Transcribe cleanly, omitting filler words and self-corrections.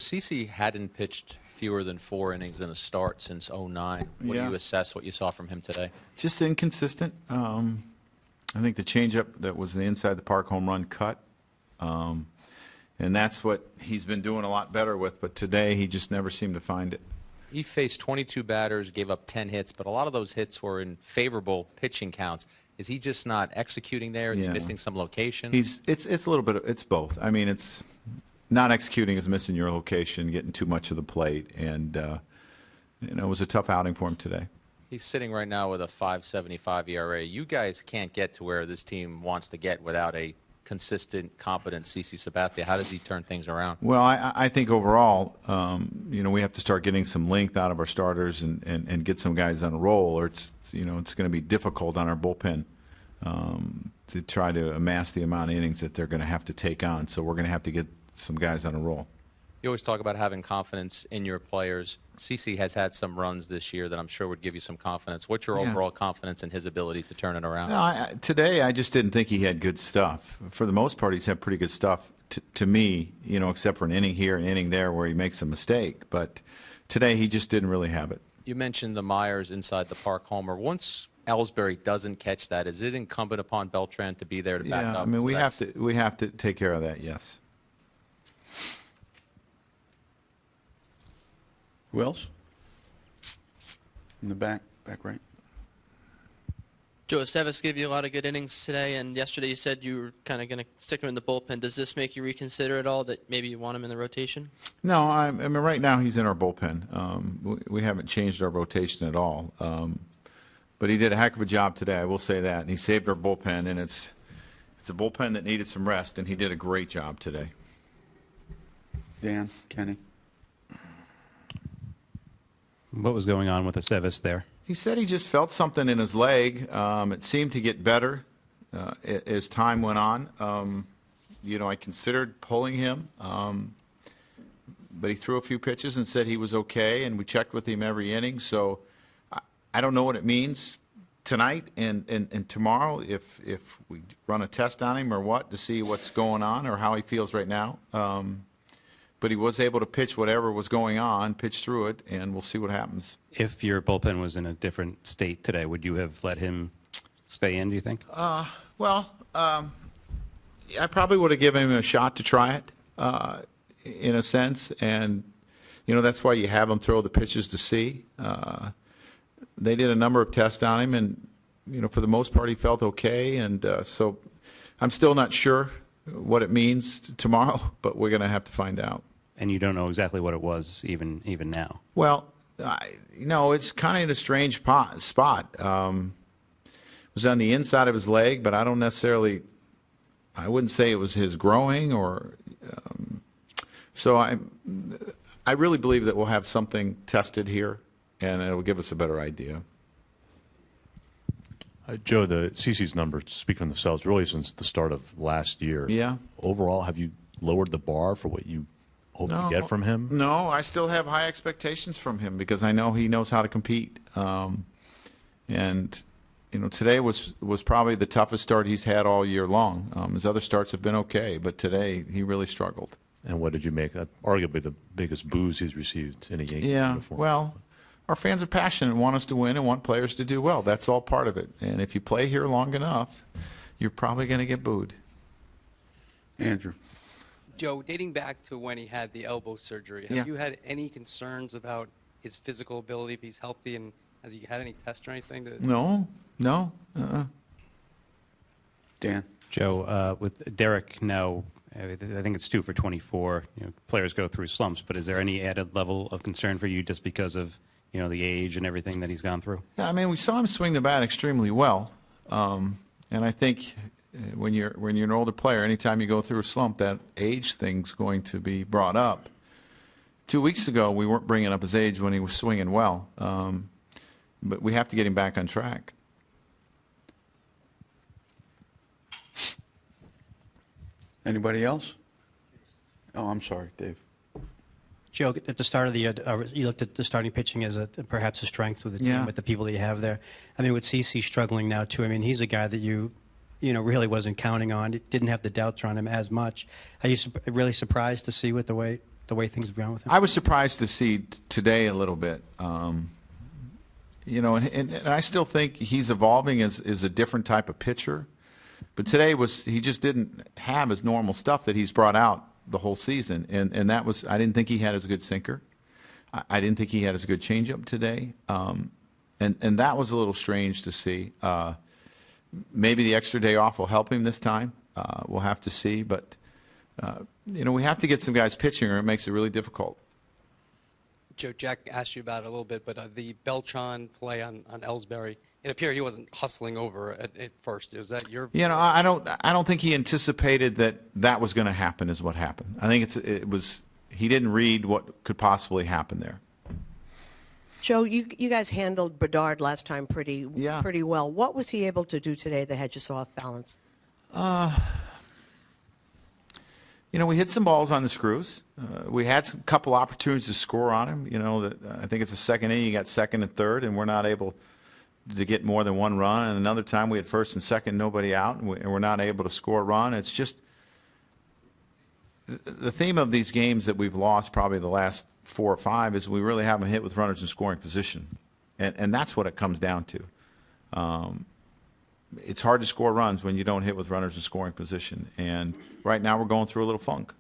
CC hadn't pitched fewer than 4 innings in a start since '09. What do you assess what you saw from him today? Just inconsistent. I think the changeup that was the inside the park home run cut. And that's what he's been doing a lot better with, but today he just never seemed to find it. He faced 22 batters, gave up 10 hits, but a lot of those hits were in favorable pitching counts. Is he just not executing there? Is he missing some location? It's a little bit of, it's both. I mean, it's not executing is missing your location, getting too much of the plate, and it was a tough outing for him today. He's sitting right now with a 5.75 ERA. You guys can't get to where this team wants to get without a consistent, competent CC Sabathia. How does he turn things around? Well, I think overall, we have to start getting some length out of our starters and get some guys on a roll, or it's going to be difficult on our bullpen to try to amass the amount of innings that they're going to have to take on. So we're going to have to get some guys on a roll. You always talk about having confidence in your players. CC has had some runs this year that I'm sure would give you some confidence. What's your overall confidence in his ability to turn it around? No, today I just didn't think he had good stuff. For the most part, he's had pretty good stuff to me, except for an inning here, an inning there where he makes a mistake. But today he just didn't really have it. You mentioned the Myers inside the park homer. Once Ellsbury doesn't catch that, is it incumbent upon Beltran to be there to back up? Yeah, I mean, we have to take care of that, yes. Who else? In the back right. Joe, Sebas gave you a lot of good innings today, and yesterday you said you were kind of going to stick him in the bullpen. Does this make you reconsider at all that maybe you want him in the rotation? No, I mean, right now he's in our bullpen. We haven't changed our rotation at all. But he did a heck of a job today, I will say that, and he saved our bullpen, and it's a bullpen that needed some rest, and he did a great job today. Dan, Kenny. What was going on with Aceves there? He said he just felt something in his leg. It seemed to get better as time went on. I considered pulling him, but he threw a few pitches and said he was okay, and we checked with him every inning. So I don't know what it means tonight and tomorrow if we run a test on him or what to see what's going on or how he feels right now. But he was able to pitch whatever was going on, pitch through it, and we'll see what happens. If your bullpen was in a different state today, would you have let him stay in, do you think? I probably would have given him a shot to try it, in a sense. And, that's why you have him throw the pitches to see. They did a number of tests on him, and, for the most part, he felt okay. And so I'm still not sure what it means tomorrow, but we're going to have to find out. And you don't know exactly what it was even now? Well, it's kind of in a strange spot. It was on the inside of his leg, but I wouldn't say it was his growing or. So I really believe that we'll have something tested here, and it will give us a better idea. Joe, the CC's numbers speak for themselves really since the start of last year. Yeah. Overall, have you lowered the bar for what you hope to get from him? No, I still have high expectations from him because I know he knows how to compete. Today was probably the toughest start he's had all year long. His other starts have been okay, but today he really struggled. And what did you make? Arguably the biggest booze he's received in a Yankee uniform. Well, our fans are passionate and want us to win and want players to do well. That's all part of it. And if you play here long enough, you're probably going to get booed. Andrew. Joe, dating back to when he had the elbow surgery, have you had any concerns about his physical ability, if he's healthy, and has he had any tests or anything? No. Dan. Joe, with Derek now, I think it's 2 for 24. Players go through slumps, but is there any added level of concern for you just because of the age and everything that he's gone through? Yeah, I mean, we saw him swing the bat extremely well, and I think when you're an older player, anytime you go through a slump, that age thing's going to be brought up. 2 weeks ago, we weren't bringing up his age when he was swinging well, but we have to get him back on track. Anybody else? Oh, I'm sorry, Dave. Joe, at the start of the year, you looked at the starting pitching as perhaps a strength with the team, with the people that you have there. I mean, with CC struggling now, too, I mean, he's a guy that you really wasn't counting on. Didn't have the doubts on him as much. Are you really surprised to see with the way the way things have gone with him? I was surprised to see today a little bit. You know, and I still think he's evolving as a different type of pitcher. But today he just didn't have his normal stuff that he's brought out the whole season. And that was, I didn't think he had as good sinker. I didn't think he had as good changeup today. And that was a little strange to see. Maybe the extra day off will help him this time. We'll have to see. But, you know, we have to get some guys pitching or it makes it really difficult. Joe, Jack asked you about it a little bit, but the Beltran play on Ellsbury, it appeared he wasn't hustling over at first. Was that your view? You know, I don't think he anticipated that was going to happen is what happened. I think he didn't read what could possibly happen there. Joe, you guys handled Bedard last time pretty Yeah. well. What was he able to do today that had you so off balance? You know, we hit some balls on the screws. We had a couple opportunities to score on him. You know, I think it's the second inning, you got second and third, and we're not able to get more than one run. And another time we had first and second, nobody out, and we're not able to score a run. It's just the theme of these games that we've lost probably the last 4 or 5 is we really haven't hit with runners in scoring position. And that's what it comes down to. It's hard to score runs when you don't hit with runners in scoring position. And right now we're going through a little funk.